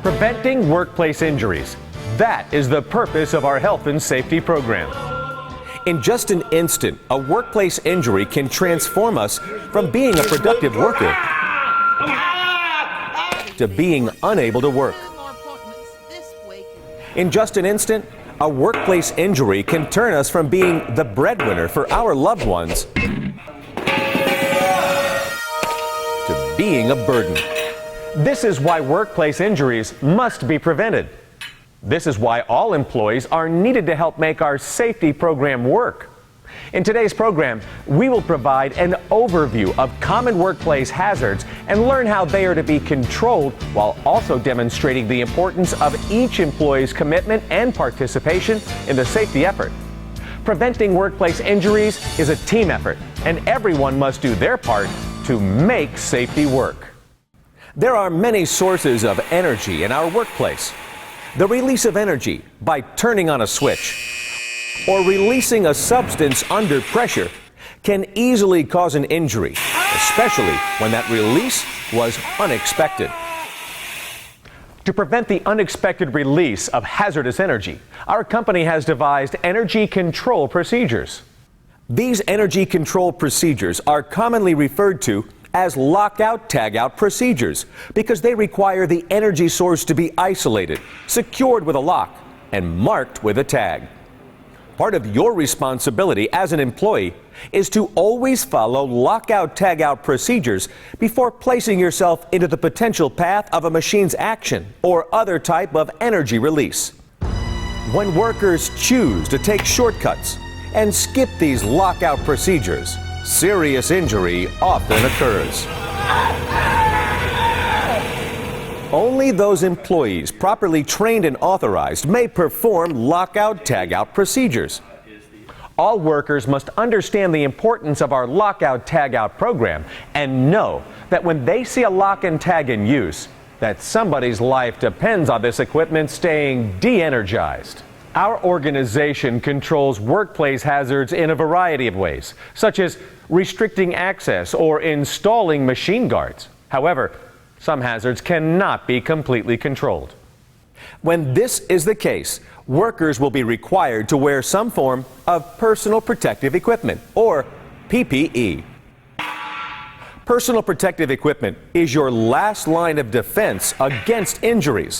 Preventing workplace injuries. That is the purpose of our health and safety program. In just an instant, a workplace injury can transform us from being a productive worker to being unable to work. In just an instant, a workplace injury can turn us from being the breadwinner for our loved ones to being a burden. This is why workplace injuries must be prevented. This is why all employees are needed to help make our safety program work. In today's program, we will provide an overview of common workplace hazards and learn how they are to be controlled, while also demonstrating the importance of each employee's commitment and participation in the safety effort. Preventing workplace injuries is a team effort, and everyone must do their part to make safety work. There are many sources of energy in our workplace. The release of energy by turning on a switch or releasing a substance under pressure can easily cause an injury, especially when that release was unexpected. To prevent the unexpected release of hazardous energy, our company has devised energy control procedures. These energy control procedures are commonly referred to as lockout-tagout procedures because they require the energy source to be isolated, secured with a lock, and marked with a tag. Part of your responsibility as an employee is to always follow lockout-tagout procedures before placing yourself into the potential path of a machine's action or other type of energy release. When workers choose to take shortcuts and skip these lockout procedures, serious injury often occurs. Only those employees properly trained and authorized may perform lockout-tagout procedures. All workers must understand the importance of our lockout-tagout program and know that when they see a lock and tag in use, that somebody's life depends on this equipment staying de-energized. Our organization controls workplace hazards in a variety of ways, such as restricting access or installing machine guards. However, some hazards cannot be completely controlled. When this is the case, workers will be required to wear some form of personal protective equipment, or PPE. Personal protective equipment is your last line of defense against injuries.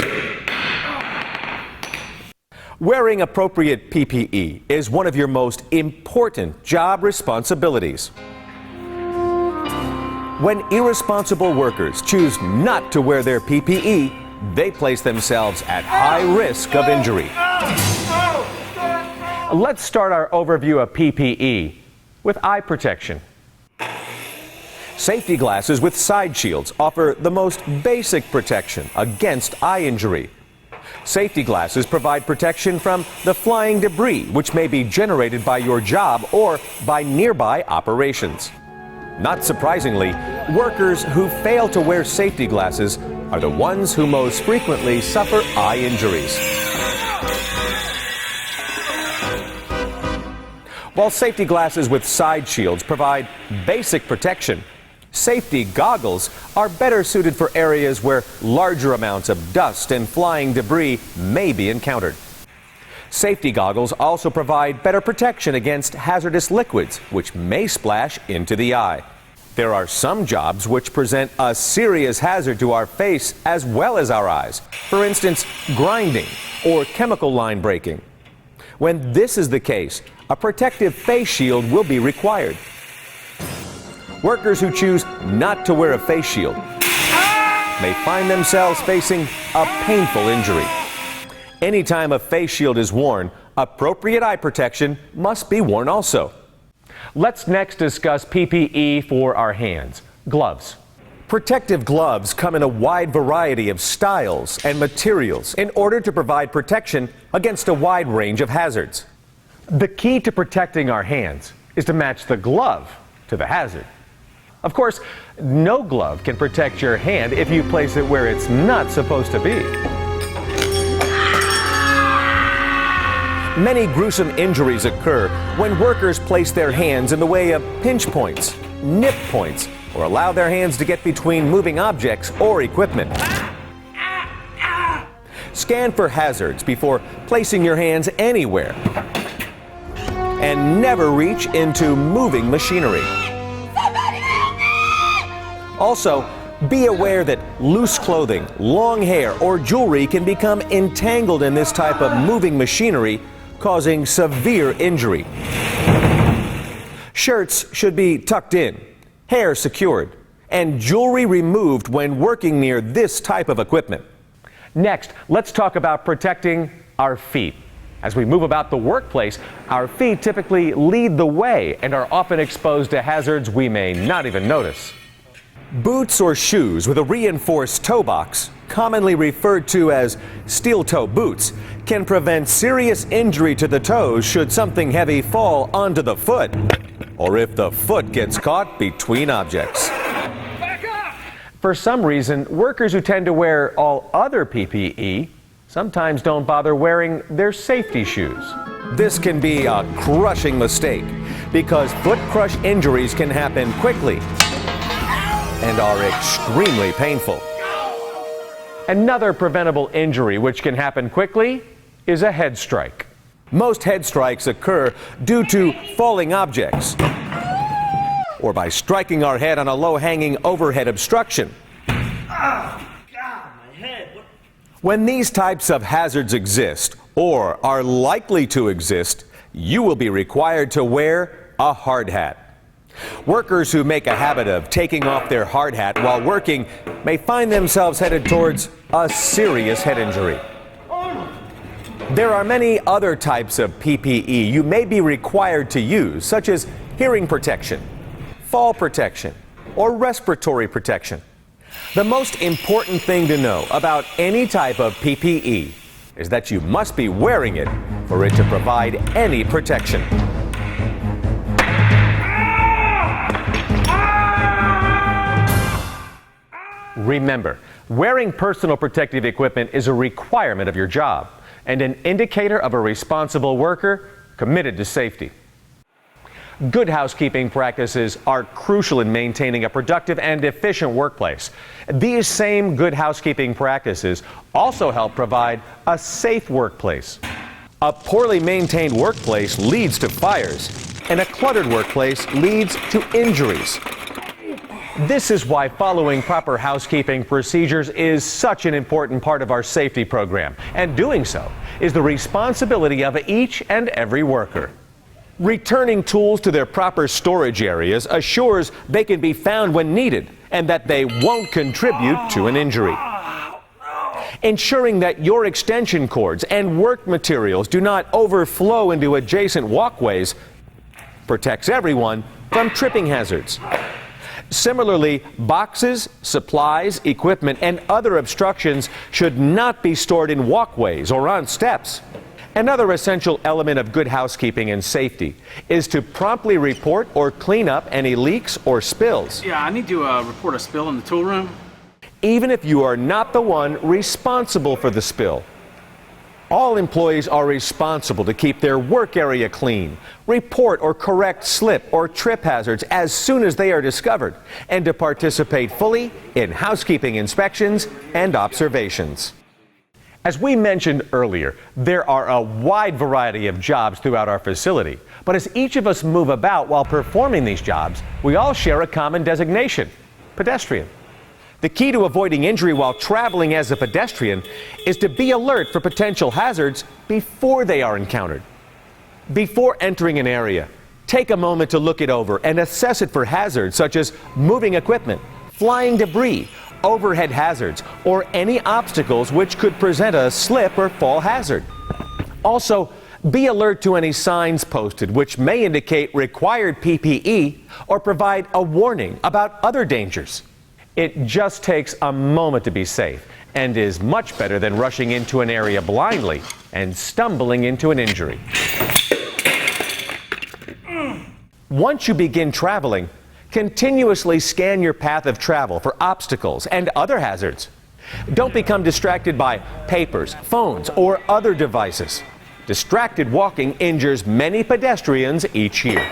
Wearing appropriate PPE is one of your most important job responsibilities. When irresponsible workers choose not to wear their PPE, they place themselves at high risk of injury. Let's start our overview of PPE with eye protection. Safety glasses with side shields offer the most basic protection against eye injury. Safety glasses provide protection from the flying debris which may be generated by your job or by nearby operations. Not surprisingly, workers who fail to wear safety glasses are the ones who most frequently suffer eye injuries. While safety glasses with side shields provide basic protection, safety goggles are better suited for areas where larger amounts of dust and flying debris may be encountered. Safety goggles also provide better protection against hazardous liquids, which may splash into the eye. There are some jobs which present a serious hazard to our face as well as our eyes. For instance, grinding or chemical line breaking. When this is the case, a protective face shield will be required. Workers who choose not to wear a face shield may find themselves facing a painful injury. Anytime a face shield is worn, appropriate eye protection must be worn also. Let's next discuss PPE for our hands. Gloves. Protective gloves come in a wide variety of styles and materials in order to provide protection against a wide range of hazards. The key to protecting our hands is to match the glove to the hazard. Of course, no glove can protect your hand if you place it where it's not supposed to be. Many gruesome injuries occur when workers place their hands in the way of pinch points, nip points, or allow their hands to get between moving objects or equipment. Scan for hazards before placing your hands anywhere. And never reach into moving machinery. Somebody help me! Also, be aware that loose clothing, long hair, or jewelry can become entangled in this type of moving machinery, causing severe injury. Shirts should be tucked in, hair secured, and jewelry removed when working near this type of equipment. Next, let's talk about protecting our feet. As we move about the workplace, our feet typically lead the way and are often exposed to hazards we may not even notice. Boots or shoes with a reinforced toe box, commonly referred to as steel-toe boots, can prevent serious injury to the toes should something heavy fall onto the foot, or if the foot gets caught between objects. For some reason, workers who tend to wear all other PPE sometimes don't bother wearing their safety shoes. This can be a crushing mistake because foot crush injuries can happen quickly and are extremely painful. Another preventable injury which can happen quickly is a head strike. Most head strikes occur due to falling objects or by striking our head on a low-hanging overhead obstruction. When these types of hazards exist or are likely to exist, you will be required to wear a hard hat. Workers who make a habit of taking off their hard hat while working may find themselves headed towards a serious head injury. There are many other types of PPE you may be required to use, such as hearing protection, fall protection, or respiratory protection. The most important thing to know about any type of PPE is that you must be wearing it for it to provide any protection. Remember, wearing personal protective equipment is a requirement of your job and an indicator of a responsible worker committed to safety. Good housekeeping practices are crucial in maintaining a productive and efficient workplace. These same good housekeeping practices also help provide a safe workplace. A poorly maintained workplace leads to fires, and a cluttered workplace leads to injuries. This is why following proper housekeeping procedures is such an important part of our safety program, and doing so is the responsibility of each and every worker. Returning tools to their proper storage areas assures they can be found when needed and that they won't contribute to an injury. Ensuring that your extension cords and work materials do not overflow into adjacent walkways protects everyone from tripping hazards. Similarly, boxes, supplies, equipment, and other obstructions should not be stored in walkways or on steps. Another essential element of good housekeeping and safety is to promptly report or clean up any leaks or spills. Yeah, I need to report a spill in the tool room. Even if you are not the one responsible for the spill. All employees are responsible to keep their work area clean, report or correct slip or trip hazards as soon as they are discovered, and to participate fully in housekeeping inspections and observations. As we mentioned earlier, there are a wide variety of jobs throughout our facility. But as each of us move about while performing these jobs, we all share a common designation: pedestrian. The key to avoiding injury while traveling as a pedestrian is to be alert for potential hazards before they are encountered. Before entering an area, take a moment to look it over and assess it for hazards such as moving equipment, flying debris, overhead hazards, or any obstacles which could present a slip or fall hazard. Also, be alert to any signs posted which may indicate required PPE or provide a warning about other dangers. It just takes a moment to be safe and is much better than rushing into an area blindly and stumbling into an injury. Once you begin traveling, continuously scan your path of travel for obstacles and other hazards. Don't become distracted by papers, phones, or other devices. Distracted walking injures many pedestrians each year.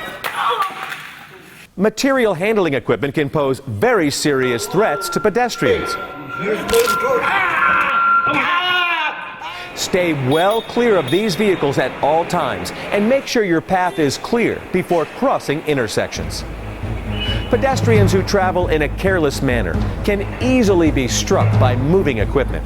Material handling equipment can pose very serious threats to pedestrians. Stay well clear of these vehicles at all times and make sure your path is clear before crossing intersections. Pedestrians who travel in a careless manner can easily be struck by moving equipment.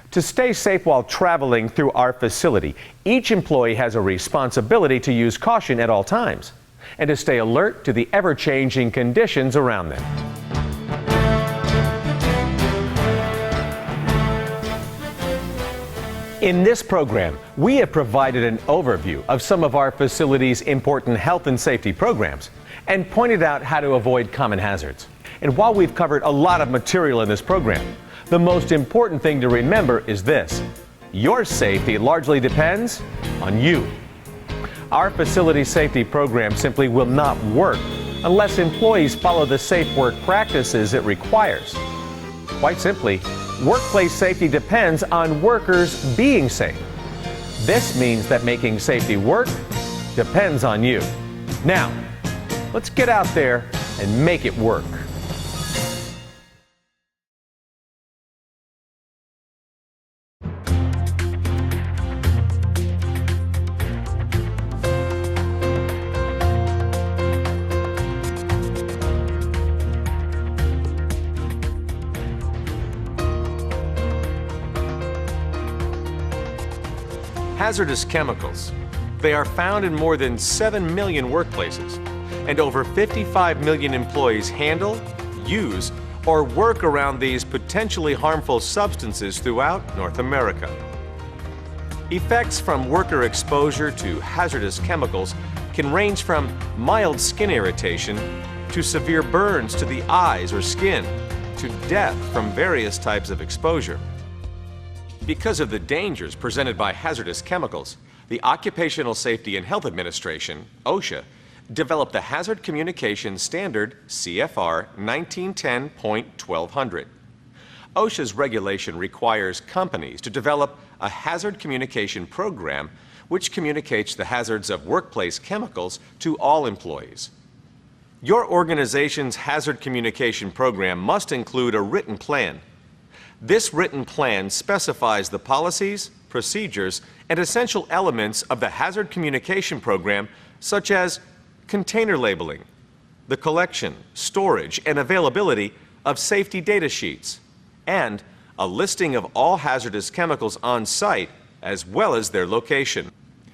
To stay safe while traveling through our facility, each employee has a responsibility to use caution at all times and to stay alert to the ever-changing conditions around them. In this program, we have provided an overview of some of our facility's important health and safety programs and pointed out how to avoid common hazards. And while we've covered a lot of material in this program, the most important thing to remember is this: your safety largely depends on you. Our facility safety program simply will not work unless employees follow the safe work practices it requires. Quite simply, workplace safety depends on workers being safe. This means that making safety work depends on you. Now, let's get out there and make it work. Hazardous chemicals. They are found in more than 7 million workplaces, and over 55 million employees handle, use, or work around these potentially harmful substances throughout North America. Effects from worker exposure to hazardous chemicals can range from mild skin irritation to severe burns to the eyes or skin to death from various types of exposure. Because of the dangers presented by hazardous chemicals, the Occupational Safety and Health Administration, OSHA, developed the Hazard Communication Standard CFR 1910.1200. OSHA's regulation requires companies to develop a hazard communication program which communicates the hazards of workplace chemicals to all employees. Your organization's hazard communication program must include a written plan. This written plan specifies the policies, procedures, and essential elements of the hazard communication program, such as container labeling, the collection, storage, and availability of safety data sheets, and a listing of all hazardous chemicals on site, as well as their location.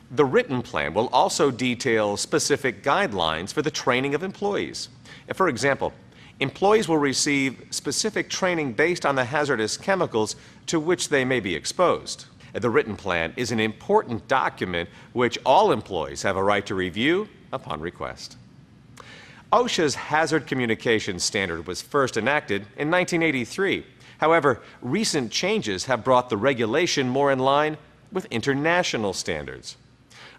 The written plan will also detail specific guidelines for the training of employees. For example, employees will receive specific training based on the hazardous chemicals to which they may be exposed. The written plan is an important document which all employees have a right to review upon request. OSHA's Hazard Communication Standard was first enacted in 1983. However, recent changes have brought the regulation more in line with international standards.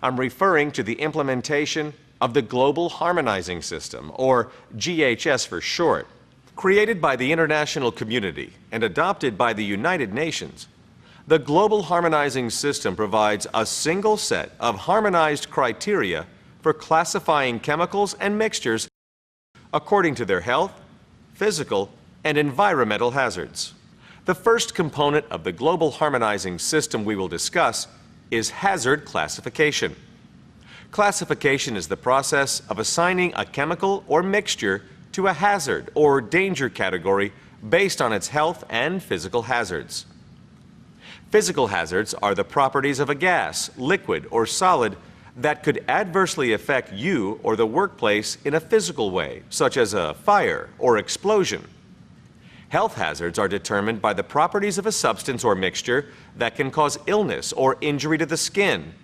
I'm referring to the implementation of the Global Harmonizing System, or GHS for short. Created by the international community and adopted by the United Nations, the Global Harmonizing System provides a single set of harmonized criteria for classifying chemicals and mixtures according to their health, physical, and environmental hazards. The first component of the Global Harmonizing System we will discuss is hazard classification. Classification is the process of assigning a chemical or mixture to a hazard or danger category based on its health and physical hazards. Physical hazards are the properties of a gas, liquid, or solid that could adversely affect you or the workplace in a physical way, such as a fire or explosion. Health hazards are determined by the properties of a substance or mixture that can cause illness or injury to the skin,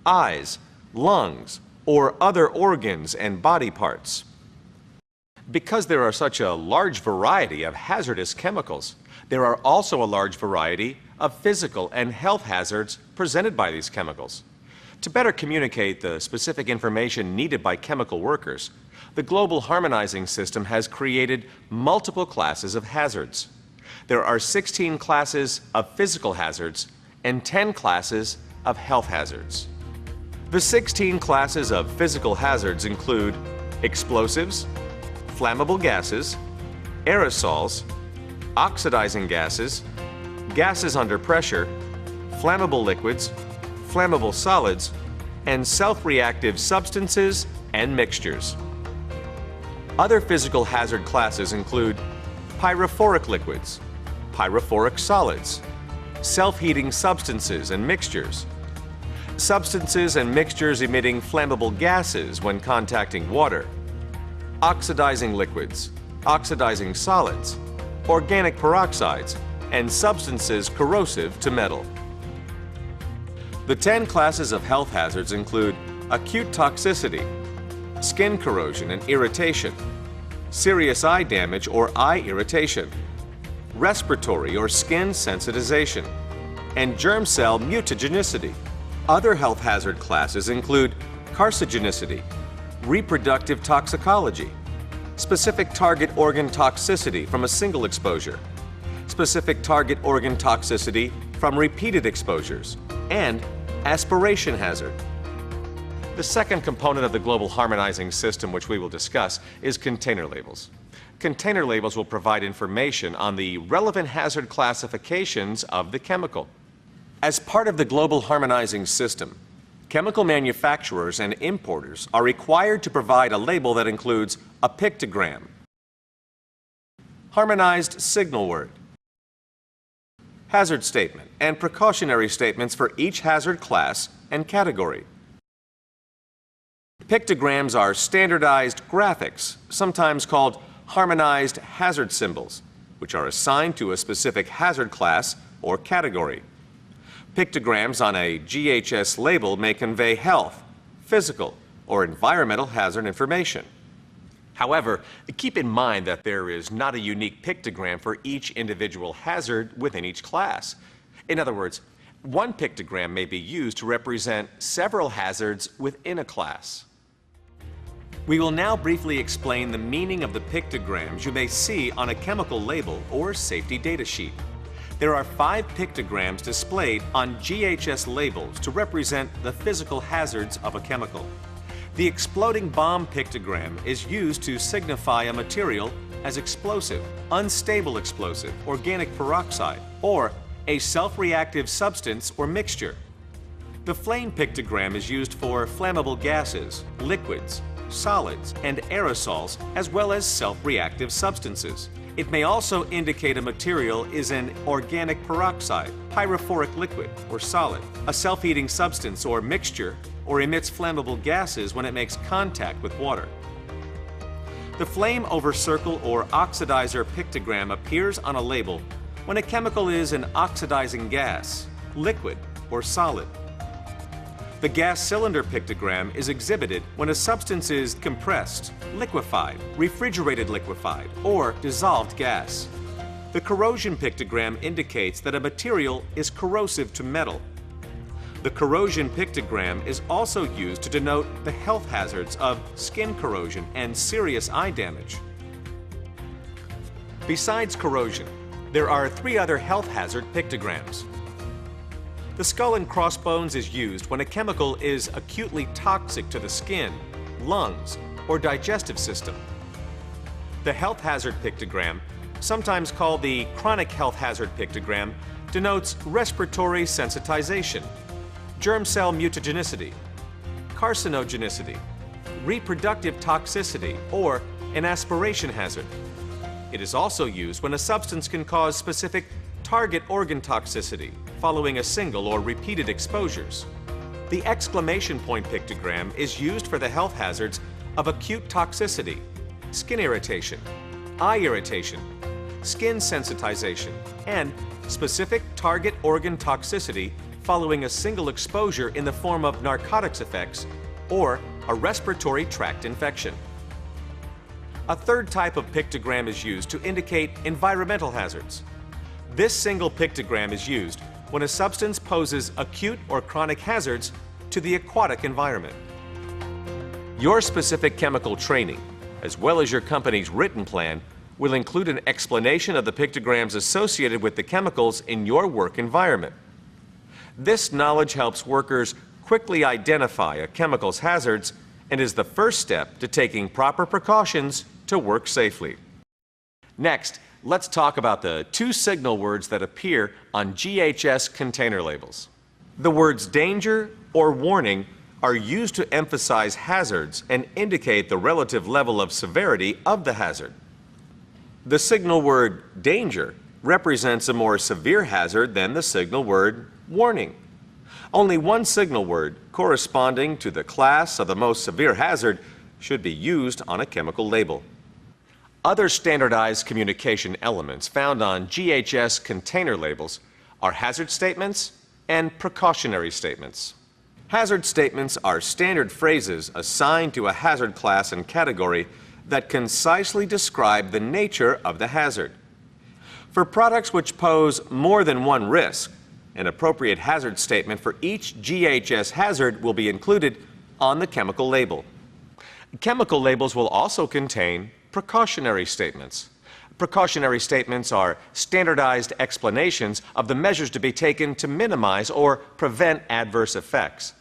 eyes, lungs, or other organs and body parts. Because there are such a large variety of hazardous chemicals, there are also a large variety of physical and health hazards presented by these chemicals. To better communicate the specific information needed by chemical workers, the Global Harmonizing System has created multiple classes of hazards. There are 16 classes of physical hazards and 10 classes of health hazards. The 16 classes of physical hazards include explosives, flammable gases, aerosols, oxidizing gases, gases under pressure, flammable liquids, flammable solids, and self-reactive substances and mixtures. Other physical hazard classes include pyrophoric liquids, pyrophoric solids, self-heating substances and mixtures, substances and mixtures emitting flammable gases when contacting water, oxidizing liquids, oxidizing solids, organic peroxides, and substances corrosive to metal. The 10 classes of health hazards include acute toxicity, skin corrosion and irritation, serious eye damage or eye irritation, respiratory or skin sensitization, and germ cell mutagenicity. Other health hazard classes include carcinogenicity, reproductive toxicology, specific target organ toxicity from a single exposure, specific target organ toxicity from repeated exposures, and aspiration hazard. The second component of the global harmonizing system, which we will discuss, is container labels. Container labels will provide information on the relevant hazard classifications of the chemical. As part of the global harmonizing system, chemical manufacturers and importers are required to provide a label that includes a pictogram, harmonized signal word, hazard statement, and precautionary statements for each hazard class and category. Pictograms are standardized graphics, sometimes called harmonized hazard symbols, which are assigned to a specific hazard class or category. Pictograms on a GHS label may convey health, physical, or environmental hazard information. However, keep in mind that there is not a unique pictogram for each individual hazard within each class. In other words, one pictogram may be used to represent several hazards within a class. We will now briefly explain the meaning of the pictograms you may see on a chemical label or safety data sheet. There are 5 pictograms displayed on GHS labels to represent the physical hazards of a chemical. The exploding bomb pictogram is used to signify a material as explosive, unstable explosive, organic peroxide, or a self-reactive substance or mixture. The flame pictogram is used for flammable gases, liquids, solids, and aerosols, as well as self-reactive substances. It may also indicate a material is an organic peroxide, pyrophoric liquid, or solid, a self-heating substance or mixture, or emits flammable gases when it makes contact with water. The flame over circle or oxidizer pictogram appears on a label when a chemical is an oxidizing gas, liquid, or solid. The gas cylinder pictogram is exhibited when a substance is compressed, liquefied, refrigerated liquefied, or dissolved gas. The corrosion pictogram indicates that a material is corrosive to metal. The corrosion pictogram is also used to denote the health hazards of skin corrosion and serious eye damage. Besides corrosion, there are 3 other health hazard pictograms. The skull and crossbones is used when a chemical is acutely toxic to the skin, lungs, or digestive system. The health hazard pictogram, sometimes called the chronic health hazard pictogram, denotes respiratory sensitization, germ cell mutagenicity, carcinogenicity, reproductive toxicity, or an aspiration hazard. It is also used when a substance can cause specific target organ toxicity following a single or repeated exposures. The exclamation point pictogram is used for the health hazards of acute toxicity, skin irritation, eye irritation, skin sensitization, and specific target organ toxicity following a single exposure in the form of narcotics effects or a respiratory tract infection. A third type of pictogram is used to indicate environmental hazards. This single pictogram is used when a substance poses acute or chronic hazards to the aquatic environment. Your specific chemical training, as well as your company's written plan, will include an explanation of the pictograms associated with the chemicals in your work environment. This knowledge helps workers quickly identify a chemical's hazards and is the first step to taking proper precautions to work safely. Next, let's talk about the two signal words that appear on GHS container labels. The words danger or warning are used to emphasize hazards and indicate the relative level of severity of the hazard. The signal word danger represents a more severe hazard than the signal word warning. Only one signal word corresponding to the class of the most severe hazard should be used on a chemical label. Other standardized communication elements found on GHS container labels are hazard statements and precautionary statements. Hazard statements are standard phrases assigned to a hazard class and category that concisely describe the nature of the hazard. For products which pose more than one risk, an appropriate hazard statement for each GHS hazard will be included on the chemical label. Chemical labels will also contain precautionary statements. Precautionary statements are standardized explanations of the measures to be taken to minimize or prevent adverse effects.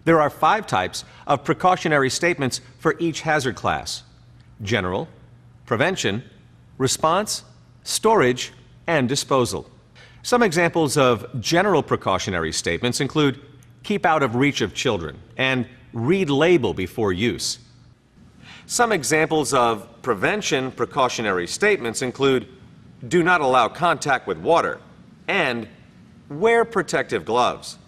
There are 5 types of precautionary statements for each hazard class: general, prevention, response, storage, and disposal. Some examples of general precautionary statements include keep out of reach of children and read label before use. Some examples of prevention precautionary statements include do not allow contact with water and wear protective gloves.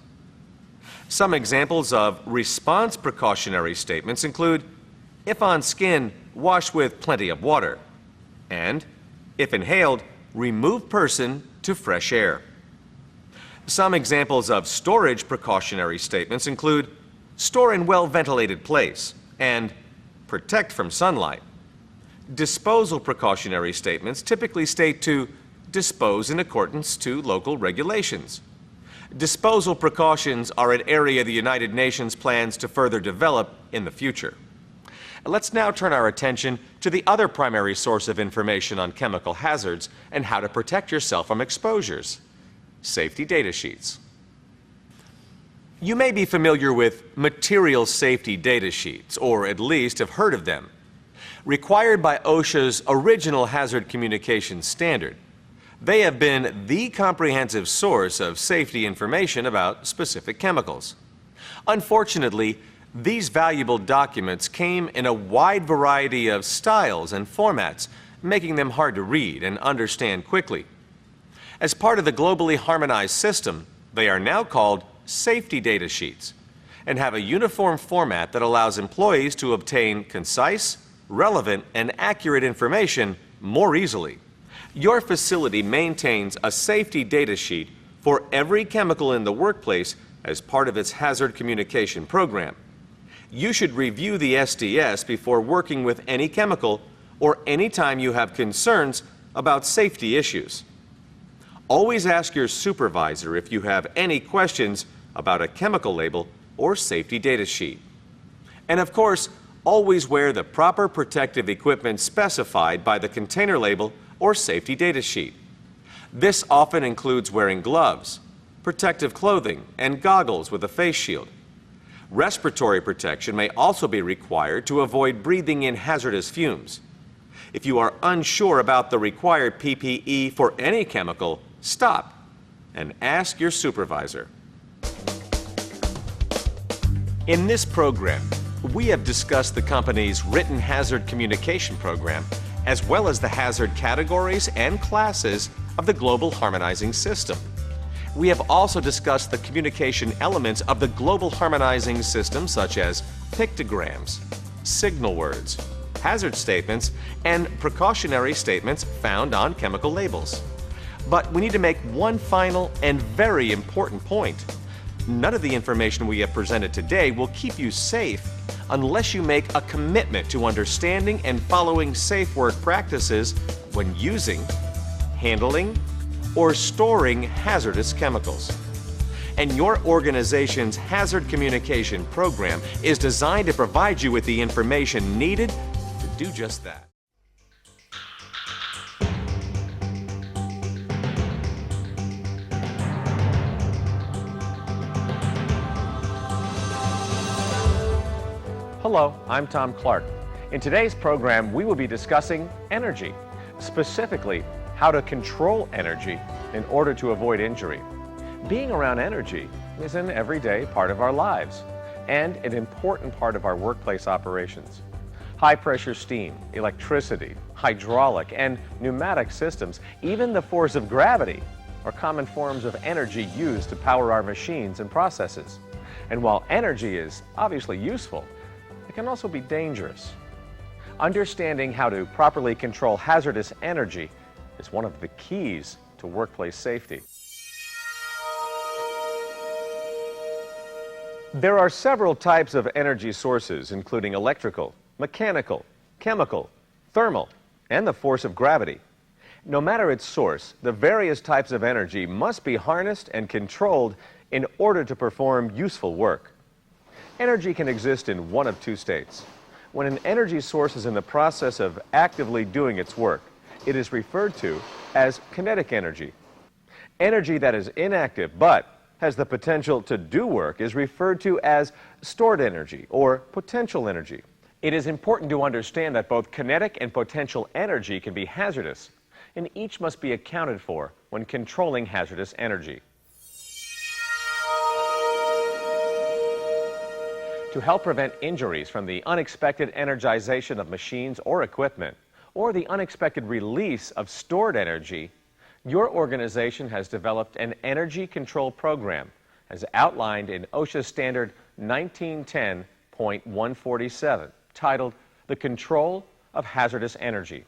Some examples of response precautionary statements include if on skin, wash with plenty of water, and if inhaled, remove person to fresh air. Some examples of storage precautionary statements include store in well-ventilated place and protect from sunlight. Disposal precautionary statements typically state to dispose in accordance to local regulations. Disposal precautions are an area the United Nations plans to further develop in the future. Let's now turn our attention to the other primary source of information on chemical hazards and how to protect yourself from exposures: safety data sheets. You may be familiar with material safety data sheets, or at least have heard of them. Required by OSHA's original hazard communication standard, they have been the comprehensive source of safety information about specific chemicals. Unfortunately, these valuable documents came in a wide variety of styles and formats, making them hard to read and understand quickly. As part of the globally harmonized system, they are now called safety data sheets and have a uniform format that allows employees to obtain concise, relevant, and accurate information more easily. Your facility maintains a safety data sheet for every chemical in the workplace as part of its hazard communication program. You should review the SDS before working with any chemical or anytime you have concerns about safety issues. Always ask your supervisor if you have any questions about a chemical label or safety data sheet. And of course, always wear the proper protective equipment specified by the container label or safety data sheet. This often includes wearing gloves, protective clothing, and goggles with a face shield. Respiratory protection may also be required to avoid breathing in hazardous fumes. If you are unsure about the required PPE for any chemical, stop and ask your supervisor. In this program, we have discussed the company's written hazard communication program, as well as the hazard categories and classes of the global harmonizing system. We have also discussed the communication elements of the global harmonizing system, such as pictograms, signal words, hazard statements, and precautionary statements found on chemical labels. But we need to make one final and very important point. None of the information we have presented today will keep you safe unless you make a commitment to understanding and following safe work practices when using, handling, or storing hazardous chemicals. And your organization's hazard communication program is designed to provide you with the information needed to do just that. Hello, I'm Tom Clark. In today's program, we will be discussing energy. specifically how to control energy in order to avoid injury. Being around energy is an everyday part of our lives and an important part of our workplace operations. High-pressure steam, electricity, hydraulic, and pneumatic systems, even the force of gravity, are common forms of energy used to power our machines and processes. And while energy is obviously useful, it can also be dangerous. Understanding how to properly control hazardous energy is one of the keys to workplace safety. There are several types of energy sources, including electrical, mechanical, chemical, thermal, and the force of gravity. No matter its source, the various types of energy must be harnessed and controlled in order to perform useful work. Energy can exist in one of two states. When an energy source is in the process of actively doing its work, it is referred to as kinetic energy. Energy that is inactive but has the potential to do work is referred to as stored energy or potential energy. It is important to understand that both kinetic and potential energy can be hazardous, and each must be accounted for when controlling hazardous energy. To help prevent injuries from the unexpected energization of machines or equipment, or the unexpected release of stored energy, your organization has developed an energy control program as outlined in OSHA Standard 1910.147, titled The Control of Hazardous Energy.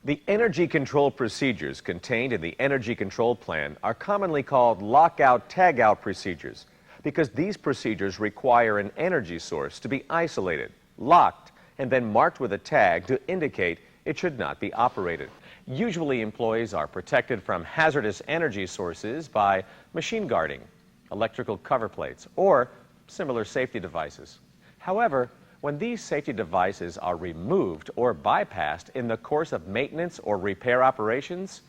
The energy control procedures contained in the Energy Control Plan are commonly called lockout-tagout procedures because these procedures require an energy source to be isolated, locked, and then marked with a tag to indicate it should not be operated. Usually, employees are protected from hazardous energy sources by machine guarding, electrical cover plates, or similar safety devices. However, when these safety devices are removed or bypassed in the course of maintenance or repair operations,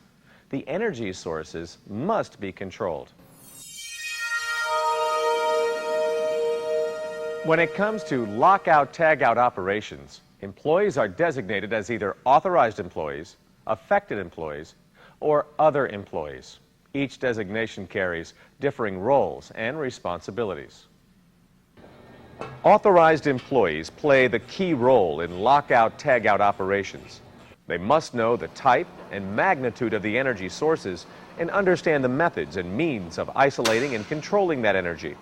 the energy sources must be controlled. When it comes to lockout-tagout operations, employees are designated as either authorized employees, affected employees, or other employees. Each designation carries differing roles and responsibilities. Authorized employees play the key role in lockout-tagout operations. They must know the type and magnitude of the energy sources and understand the methods and means of isolating and controlling that energy.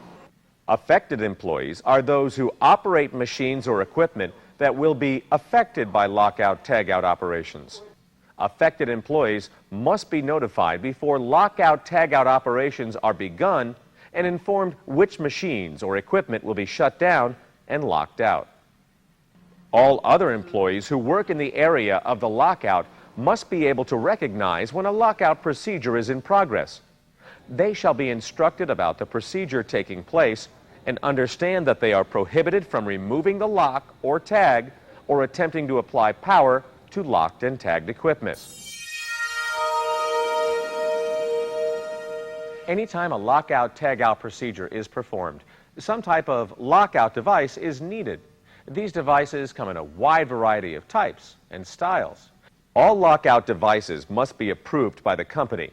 Affected employees are those who operate machines or equipment that will be affected by lockout-tagout operations. Affected employees must be notified before lockout-tagout operations are begun and informed which machines or equipment will be shut down and locked out. All other employees who work in the area of the lockout must be able to recognize when a lockout procedure is in progress. They shall be instructed about the procedure taking place and understand that they are prohibited from removing the lock or tag or attempting to apply power to locked and tagged equipment. Anytime a lockout-tagout procedure is performed, some type of lockout device is needed. These devices come in a wide variety of types and styles. All lockout devices must be approved by the company.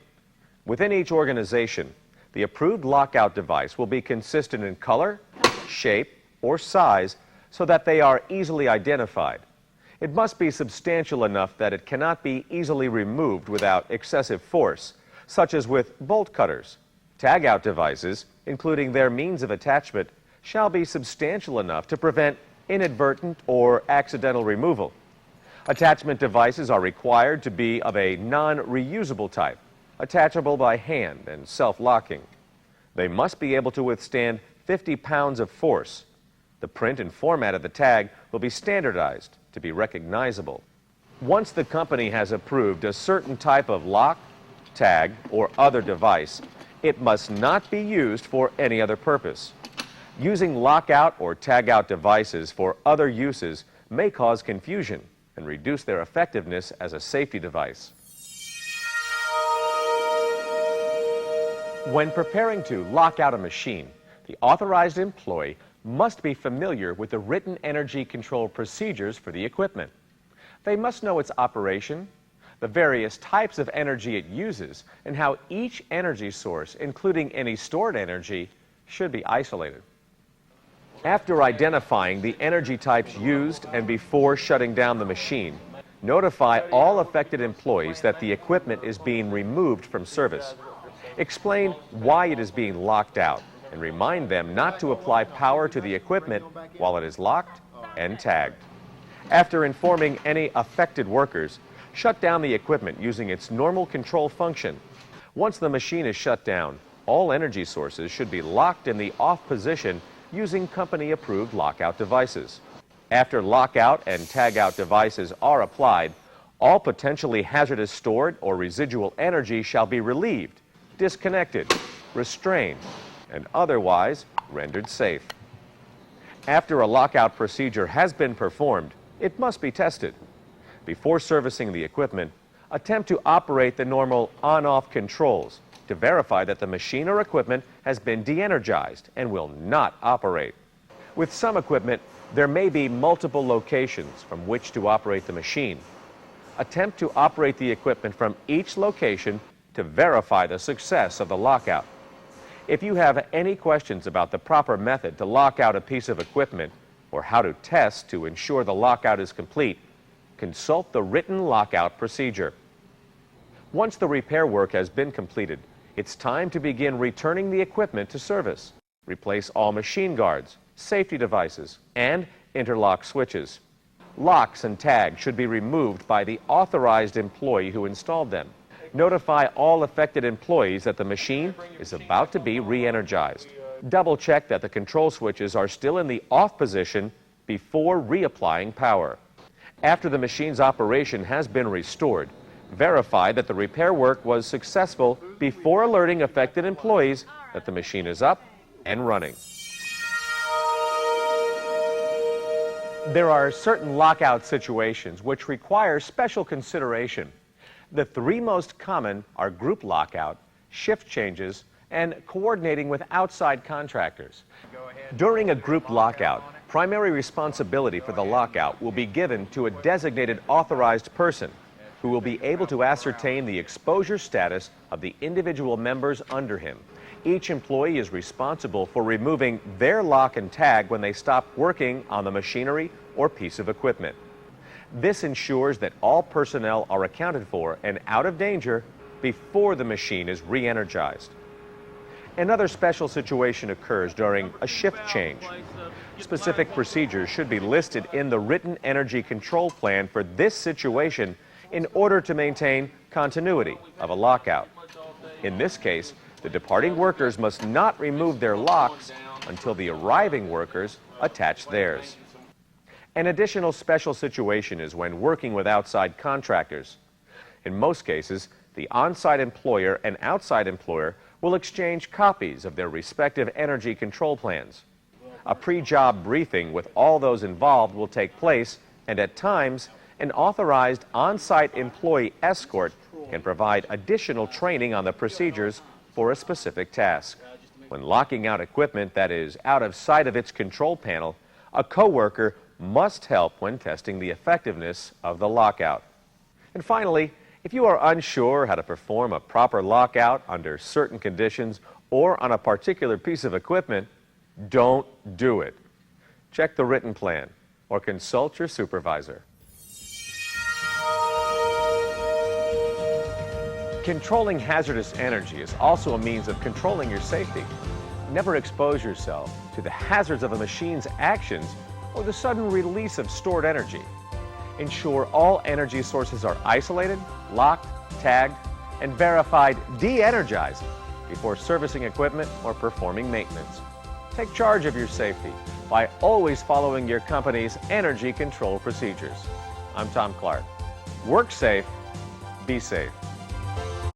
Within each organization, the approved lockout device will be consistent in color, shape, or size so that they are easily identified. It must be substantial enough that it cannot be easily removed without excessive force, such as with bolt cutters. Tagout devices, including their means of attachment, shall be substantial enough to prevent inadvertent or accidental removal. Attachment devices are required to be of a non-reusable type, attachable by hand and self-locking. They must be able to withstand 50 pounds of force. The print and format of the tag will be standardized to be recognizable. Once the company has approved a certain type of lock, tag, or other device, it must not be used for any other purpose. Using lockout or tagout devices for other uses may cause confusion and reduce their effectiveness as a safety device. When preparing to lock out a machine, the authorized employee must be familiar with the written energy control procedures for the equipment. They must know its operation, the various types of energy it uses, and how each energy source, including any stored energy, should be isolated. After identifying the energy types used and before shutting down the machine, notify all affected employees that the equipment is being removed from service. Explain why it is being locked out and remind them not to apply power to the equipment while it is locked and tagged. After informing any affected workers, shut down the equipment using its normal control function. Once the machine is shut down, all energy sources should be locked in the off position using company-approved lockout devices. After lockout and tag-out devices are applied, all potentially hazardous stored or residual energy shall be relieved, disconnected, restrained, and otherwise rendered safe. After a lockout procedure has been performed, it must be tested. Before servicing the equipment, attempt to operate the normal on-off controls to verify that the machine or equipment has been de-energized and will not operate. With some equipment, there may be multiple locations from which to operate the machine. Attempt to operate the equipment from each location to verify the success of the lockout. If you have any questions about the proper method to lock out a piece of equipment or how to test to ensure the lockout is complete, consult the written lockout procedure. Once the repair work has been completed, it's time to begin returning the equipment to service. Replace all machine guards, safety devices, and interlock switches. Locks and tags should be removed by the authorized employee who installed them. Notify all affected employees that the machine is about to be re-energized. Double check that the control switches are still in the off position before reapplying power. After the machine's operation has been restored, verify that the repair work was successful before alerting affected employees that the machine is up and running. There are certain lockout situations which require special consideration. The three most common are group lockout, shift changes, and coordinating with outside contractors. During a group lockout, primary responsibility for the lockout will be given to a designated authorized person who will be able to ascertain the exposure status of the individual members under him. Each employee is responsible for removing their lock and tag when they stop working on the machinery or piece of equipment. This ensures that all personnel are accounted for and out of danger before the machine is re-energized. Another special situation occurs during a shift change. Specific procedures should be listed in the written energy control plan for this situation in order to maintain continuity of a lockout. In this case, the departing workers must not remove their locks until the arriving workers attach theirs. An additional special situation is when working with outside contractors. In most cases, the on-site employer and outside employer will exchange copies of their respective energy control plans. A pre-job briefing with all those involved will take place, and at times, an authorized on-site employee escort can provide additional training on the procedures for a specific task. When locking out equipment that is out of sight of its control panel, a coworker must help when testing the effectiveness of the lockout. And finally, if you are unsure how to perform a proper lockout under certain conditions or on a particular piece of equipment, don't do it. Check the written plan or consult your supervisor. Controlling hazardous energy is also a means of controlling your safety. Never expose yourself to the hazards of a machine's actions or the sudden release of stored energy. Ensure all energy sources are isolated, locked, tagged, and verified de-energized before servicing equipment or performing maintenance. Take charge of your safety by always following your company's energy control procedures. I'm Tom Clark. Work safe, be safe.